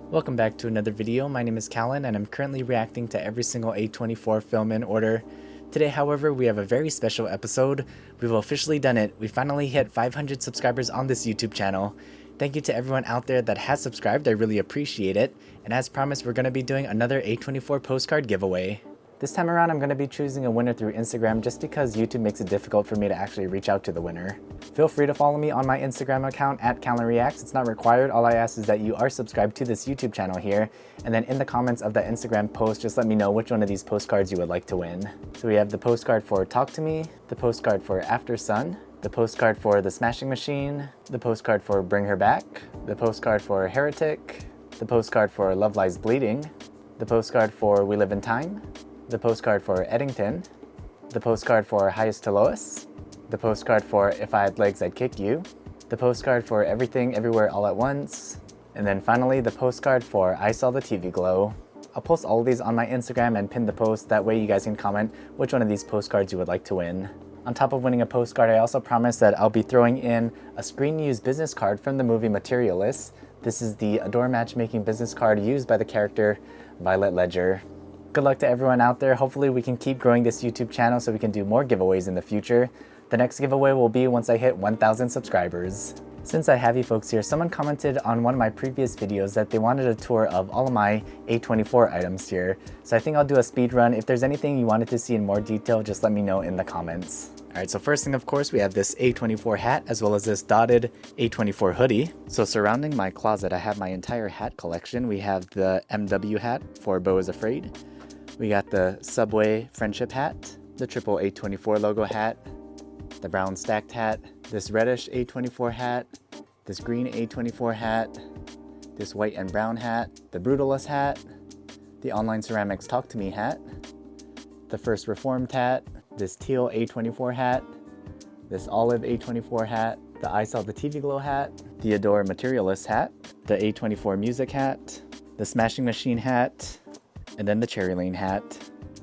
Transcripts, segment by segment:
Welcome back to another video. My name is Callan and I'm currently reacting to every single A24 film in order. Today, however, we have a very special episode. We've officially done it. We finally hit 500 subscribers on this YouTube channel. Thank you to everyone out there that has subscribed. I really appreciate it. And as promised, we're going to be doing another A24 postcard giveaway. This time around, I'm going to be choosing a winner through Instagram just because YouTube makes it difficult for me to actually reach out to the winner. Feel free to follow me on my Instagram account at CallanReacts. It's not required. All I ask is that you are subscribed to this YouTube channel here. And then in the comments of that Instagram post, just let me know which one of these postcards you would like to win. So we have the postcard for Talk to Me, the postcard for Aftersun, the postcard for The Smashing Machine, the postcard for Bring Her Back, the postcard for Heretic, the postcard for Love Lies Bleeding, the postcard for We Live in Time, the postcard for Eddington, the postcard for Highest to Lowest, the postcard for If I Had Legs I'd Kick You, the postcard for Everything Everywhere All at Once, and then finally the postcard for I Saw the TV Glow. I'll post all of these on my Instagram and pin the post, that way you guys can comment which one of these postcards you would like to win. On top of winning a postcard, I also promise that I'll be throwing in a screen-used business card from the movie Materialist. This is the Adore Matchmaking business card used by the character Violet Ledger. Good luck to everyone out there. Hopefully we can keep growing this YouTube channel so we can do more giveaways in the future. The next giveaway will be once I hit 1,000 subscribers. Since I have you folks here, someone commented on one of my previous videos that they wanted a tour of all of my A24 items here. So I think I'll do a speed run. If there's anything you wanted to see in more detail, just let me know in the comments. Alright, so first thing, of course, we have this A24 hat as well as this dotted A24 hoodie. So surrounding my closet, I have my entire hat collection. We have the MW hat for Beau is Afraid. We got the Subway Friendship hat, the triple A24 logo hat, the brown stacked hat, this reddish A24 hat, this green A24 hat, this white and brown hat, the Brutalist hat, the Online Ceramics Talk to Me hat, the First Reformed hat, this teal A24 hat, this olive A24 hat, the I Saw the TV Glow hat, the Adore Materialist hat, the A24 Music hat, the Smashing Machine hat, and then the Cherry Lane hat.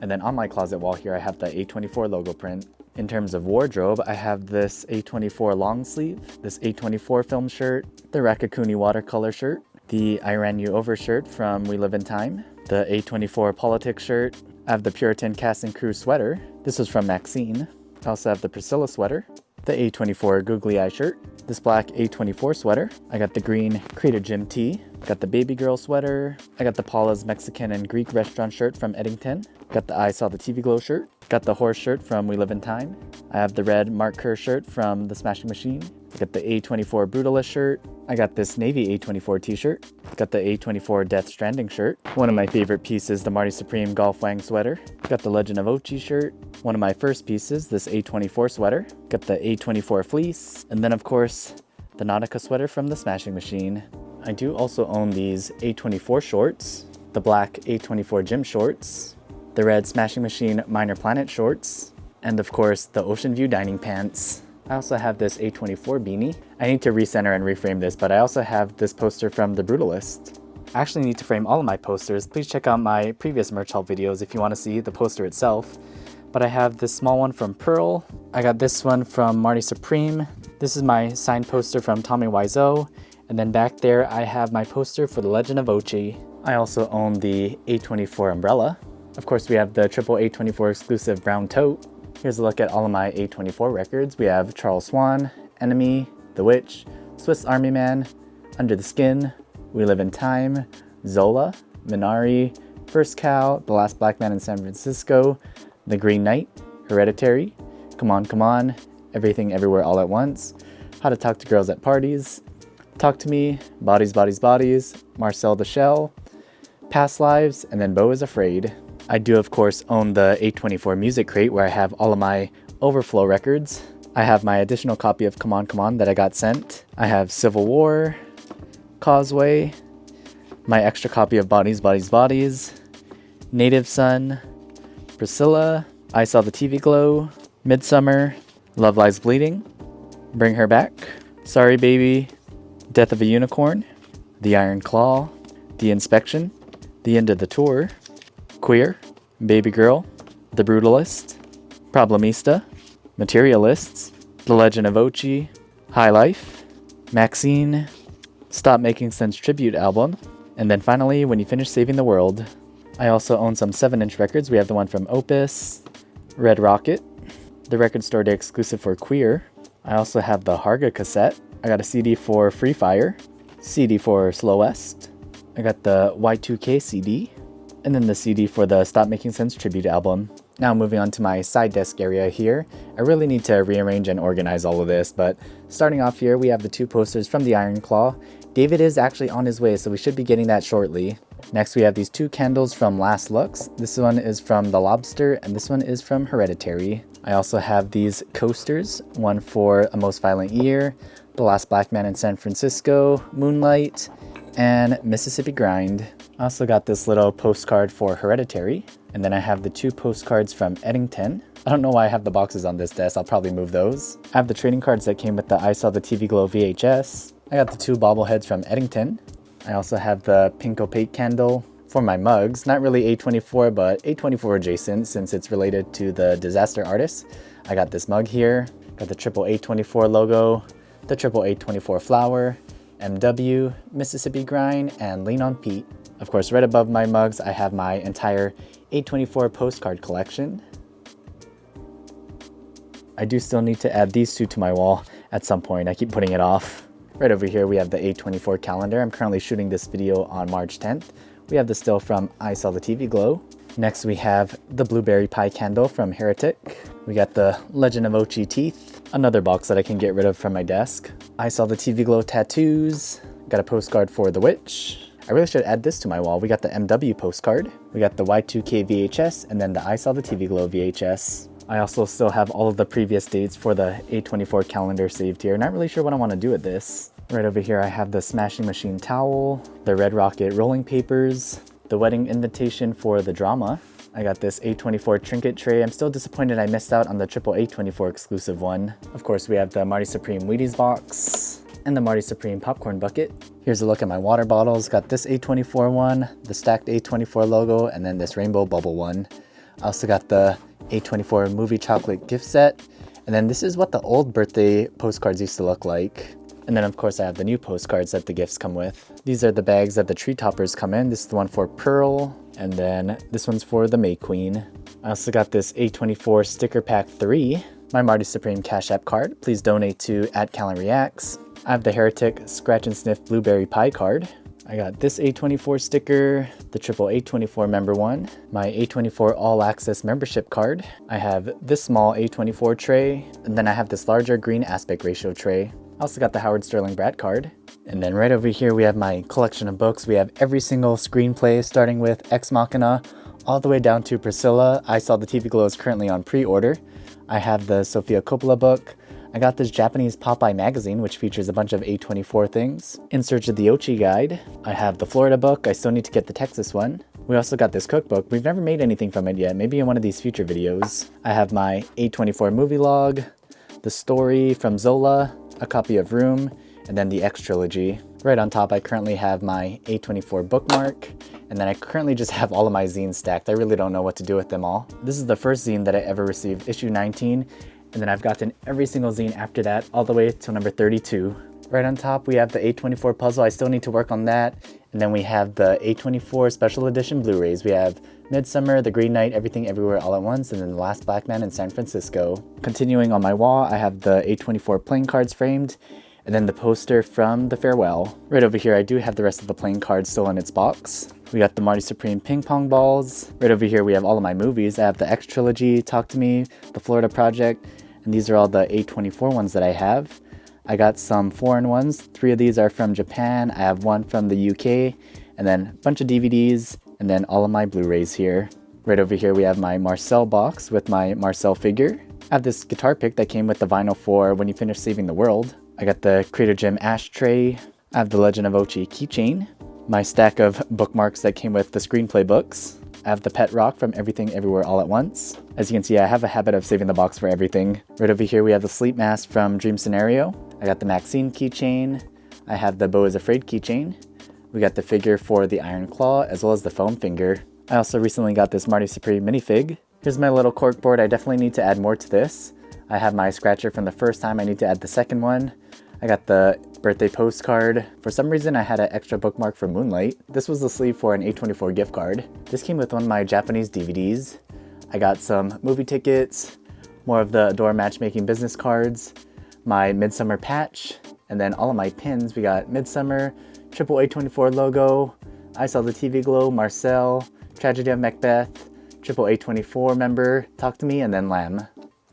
And then on my closet wall here, I have the A24 logo print. In terms of wardrobe, I have this A24 long sleeve, this A24 film shirt, the Rakakuni watercolor shirt, the I Ran You Over shirt from We Live in Time, the A24 politics shirt. I have the Puritan Cast and Crew sweater. This was from Maxine. I also have the Priscilla sweater, the A24 Googly Eye shirt, this black A24 sweater. I got the green Crater Gym tee. Got the Baby Girl sweater. I got the Paula's Mexican and Greek restaurant shirt from Eddington. Got the I Saw the TV Glow shirt. Got the horse shirt from We Live in Time. I have the red Mark Kerr shirt from The Smashing Machine. I got the A24 Brutalist shirt. I got this navy A24 t-shirt. Got the A24 Death Stranding shirt. One of my favorite pieces, the Marty Supreme Golf Wang sweater. Got the Legend of Ochi shirt. One of my first pieces, this A24 sweater. Got the A24 fleece. And then of course, the Nautica sweater from The Smashing Machine. I do also own these A24 shorts, the black A24 gym shorts, the red Smashing Machine Minor Planet shorts, and of course the Ocean View dining pants. I also have this A24 beanie. I need to recenter and reframe this, but I also have this poster from The Brutalist. I actually need to frame all of my posters. Please check out my previous merch haul videos if you want to see the poster itself. But I have this small one from Pearl. I got this one from Marty Supreme. This is my signed poster from Tommy Wiseau. And then back there, I have my poster for The Legend of Ochi. I also own the A24 umbrella. Of course, we have the triple A24 exclusive brown tote. Here's a look at all of my A24 records. We have Charles Swan, Enemy, The Witch, Swiss Army Man, Under the Skin, We Live in Time, Zola, Minari, First Cow, The Last Black Man in San Francisco, The Green Knight, Hereditary, Come On, Everything Everywhere All at Once, How to Talk to Girls at Parties, Talk to Me, Bodies, Marcel the Shell, Past Lives, and then Beau is Afraid. I do, of course, own the A24 music crate where I have all of my overflow records. I have my additional copy of Come On that I got sent. I have Civil War, Causeway, my extra copy of Bodies, Native Son, Priscilla, I Saw the TV Glow, Midsummer, Love Lies Bleeding, Bring Her Back, Sorry Baby, Death of a Unicorn, The Iron Claw, The Inspection, The End of the Tour, Queer, Baby Girl, The Brutalist, Problemista, Materialists, The Legend of Ochi, High Life, Maxine, Stop Making Sense tribute album, And then finally, When You Finish Saving the World. I also own some 7-inch records. We have the one from Opus, Red Rocket, the Record Store Day exclusive for Queer. I also have the Harga cassette. I got a CD for Free Fire, CD for Slow West. I got the Y2K CD, and then the CD for the Stop Making Sense tribute album. Now moving on to my side desk area here. I really need to rearrange and organize all of this, but starting off here, we have the 2 posters from the Iron Claw. David is actually on his way, so we should be getting that shortly. Next, we have these 2 candles from Last Lux. This one is from The Lobster, and this one is from Hereditary. I also have these coasters, one for A Most Violent Year, The Last Black Man in San Francisco, Moonlight, and Mississippi Grind. I also got this little postcard for Hereditary, and then I have the 2 postcards from Eddington. I don't know why I have the boxes on this desk, I'll probably move those. I have the trading cards that came with the I Saw the TV Glow VHS. I got the 2 bobbleheads from Eddington. I also have the pink opaque candle for my mugs. Not really A24, but A24 adjacent since it's related to the disaster artist. I got this mug here. Got the triple A24 logo, the triple A24 flower, MW, Mississippi Grind, and Lean on Pete. Of course, right above my mugs, I have my entire A24 postcard collection. I do still need to add these 2 to my wall at some point. I keep putting it off. Right over here, we have the A24 calendar. I'm currently shooting this video on March 10th. We have the still from I Saw the TV Glow. Next, we have the blueberry pie candle from Heretic. We got the Legend of Ochi teeth, another box that I can get rid of from my desk. I Saw the TV Glow tattoos. Got a postcard for The Witch. I really should add this to my wall. We got the MW postcard. We got the Y2K VHS, and then the I Saw the TV Glow VHS. I also still have all of the previous dates for the A24 calendar saved here. Not really sure what I want to do with this. Right over here I have the Smashing Machine towel, the Red Rocket rolling papers, the wedding invitation for the drama. I got this A24 trinket tray. I'm still disappointed I missed out on the triple A24 exclusive one. Of course, we have the Marty Supreme Wheaties box and the Marty Supreme popcorn bucket. Here's a look at my water bottles. Got this A24 one, the stacked A24 logo, and then this rainbow bubble one. I also got the A24 movie chocolate gift set. And then this is what the old birthday postcards used to look like. And then of course I have the new postcards that the gifts come with. These are the bags that the tree toppers come in. This is the one for Pearl, and then this one's for the May Queen. I also got this A24 sticker pack 3, my Marty Supreme Cash App card. Please donate to @CallanReacts. I have the Heretic Scratch and Sniff Blueberry Pie card. I got this A24 sticker, the triple A24 member one, my A24 All Access membership card. I have this small A24 tray, and then I have this larger green aspect ratio tray. I also got the Howard Sterling Brad card. And then right over here we have my collection of books. We have every single screenplay starting with Ex Machina all the way down to Priscilla. I Saw the TV Glow is currently on pre-order. I have the Sofia Coppola book. I got this Japanese Popeye magazine, which features a bunch of A24 things. In Search of the Ochi guide. I have the Florida book. I still need to get the Texas one. We also got this cookbook. We've never made anything from it yet. Maybe in one of these future videos. I have my A24 movie log, the story from Zola, a copy of Room, and then the X trilogy. Right on top, I currently have my A24 bookmark, and then I currently just have all of my zines stacked. I really don't know what to do with them all. This is the first zine that I ever received, issue 19, and then I've gotten every single zine after that, all the way to number 32. Right on top, we have the A24 puzzle. I still need to work on that. And then we have the A24 special edition Blu-rays. We have Midsummer, The Green Knight, Everything Everywhere All at Once, and then The Last Black Man in San Francisco. Continuing on my wall, I have the A24 playing cards framed, and then the poster from The Farewell. Right over here, I do have the rest of the playing cards still in its box. We got the Marty Supreme ping pong balls. Right over here, we have all of my movies. I have the X trilogy, Talk to Me, The Florida Project, and these are all the A24 ones that I have. I got some foreign ones. 3 of these are from Japan. I have one from the UK, and then a bunch of DVDs, and then all of my Blu-rays here. Right over here, we have my Marcel box with my Marcel figure. I have this guitar pick that came with the vinyl for When You Finish Saving the World. I got the Crater Gym ashtray. I have the Legend of Ochi keychain. My stack of bookmarks that came with the screenplay books. I have the pet rock from Everything Everywhere All at Once. As you can see, I have a habit of saving the box for everything. Right over here, we have the sleep mask from Dream Scenario. I got the Maxine keychain. I have the Beau is Afraid keychain. We got the figure for the Iron Claw, as well as the foam finger. I also recently got this Marty Supreme minifig. Here's my little cork board. I definitely need to add more to this. I have my scratcher from the first time. I need to add the second one. I got the birthday postcard. For some reason, I had an extra bookmark for Moonlight. This was the sleeve for an A24 gift card. This came with one of my Japanese DVDs. I got some movie tickets, more of the Adore Matchmaking business cards, my Midsummer patch, and then all of my pins. We got Midsummer, Triple A24 logo, I Saw the TV Glow, Marcel, Tragedy of Macbeth, Triple A24 member, Talk to Me, and then Lamb.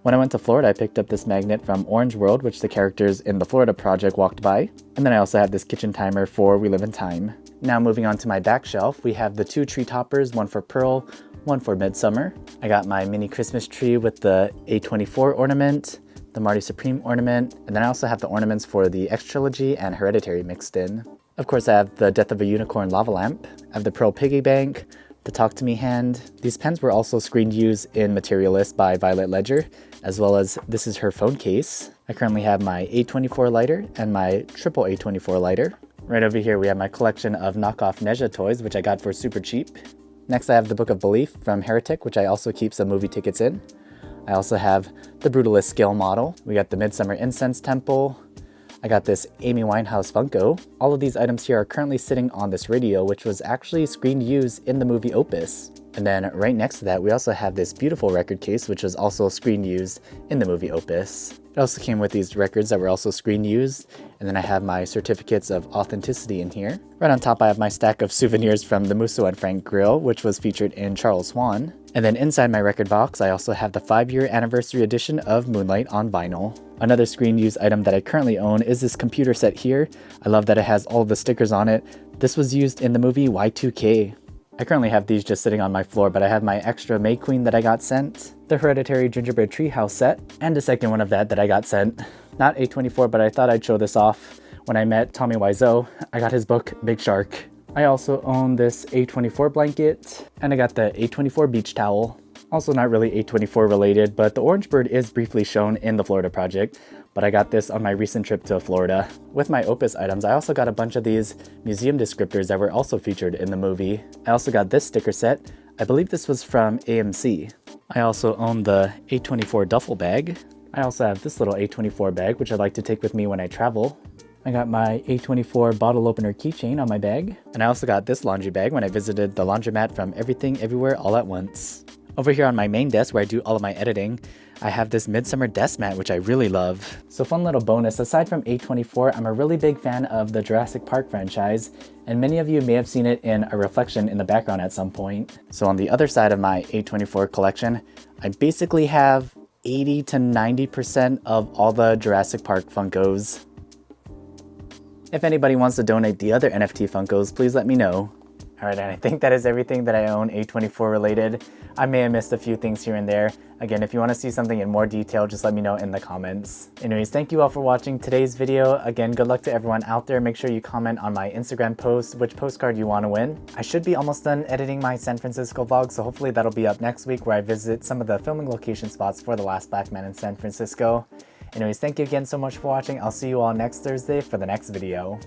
When I went to Florida, I picked up this magnet from Orange World, which the characters in the Florida project walked by. And then I also have this kitchen timer for We Live in Time. Now moving on to my back shelf, we have the 2 tree toppers, one for Pearl, one for Midsummer. I got my mini Christmas tree with the A24 ornament, the Marty Supreme ornament, and then I also have the ornaments for the X Trilogy and Hereditary mixed in. Of course, I have the Death of a Unicorn lava lamp. I have the Pearl piggy bank, the Talk to Me hand. These pens were also screened use in Materialist by Violet Ledger, as well as this is her phone case. I currently have my A24 lighter and my Triple A24 lighter. Right over here we have my collection of knockoff Nezha toys, which I got for super cheap. Next I have the Book of Belief from Heretic, which I also keep some movie tickets in. I also have the Brutalist scale model. We got the Midsummer Incense Temple. I got this Amy Winehouse Funko. All of these items here are currently sitting on this radio, which was actually screened use in the movie Opus. And then right next to that, we also have this beautiful record case, which was also screen used in the movie Opus. It also came with these records that were also screen used. And then I have my certificates of authenticity in here. Right on top, I have my stack of souvenirs from the Musso and Frank Grill, which was featured in Charles Swan. And then inside my record box, I also have the 5-year anniversary edition of Moonlight on vinyl. Another screen used item that I currently own is this computer set here. I love that it has all of the stickers on it. This was used in the movie Y2K. I currently have these just sitting on my floor, but I have my extra May Queen that I got sent, the Hereditary Gingerbread Treehouse set, and a second one of that I got sent. Not A24, but I thought I'd show this off. When I met Tommy Wiseau, I got his book, Big Shark. I also own this A24 blanket, and I got the A24 beach towel. Also not really A24 related, but the orange bird is briefly shown in the Florida project, but I got this on my recent trip to Florida. With my Opus items, I also got a bunch of these museum descriptors that were also featured in the movie. I also got this sticker set. I believe this was from AMC. I also own the A24 duffel bag. I also have this little A24 bag, which I like to take with me when I travel. I got my A24 bottle opener keychain on my bag. And I also got this laundry bag when I visited the laundromat from Everything Everywhere All at Once. Over here on my main desk where I do all of my editing, I have this Midsummer desk mat, which I really love. So fun little bonus, aside from A24, I'm a really big fan of the Jurassic Park franchise, and many of you may have seen it in a reflection in the background at some point. So on the other side of my A24 collection, I basically have 80 to 90% of all the Jurassic Park Funkos. If anybody wants to donate the other NFT Funkos, please let me know. Alright, and I think that is everything that I own A24 related. I may have missed a few things here and there. Again, if you want to see something in more detail, just let me know in the comments. Anyways, thank you all for watching today's video. Again, good luck to everyone out there. Make sure you comment on my Instagram post which postcard you want to win. I should be almost done editing my San Francisco vlog, so hopefully that'll be up next week where I visit some of the filming location spots for The Last Black Man in San Francisco. Anyways, thank you again so much for watching. I'll see you all next Thursday for the next video.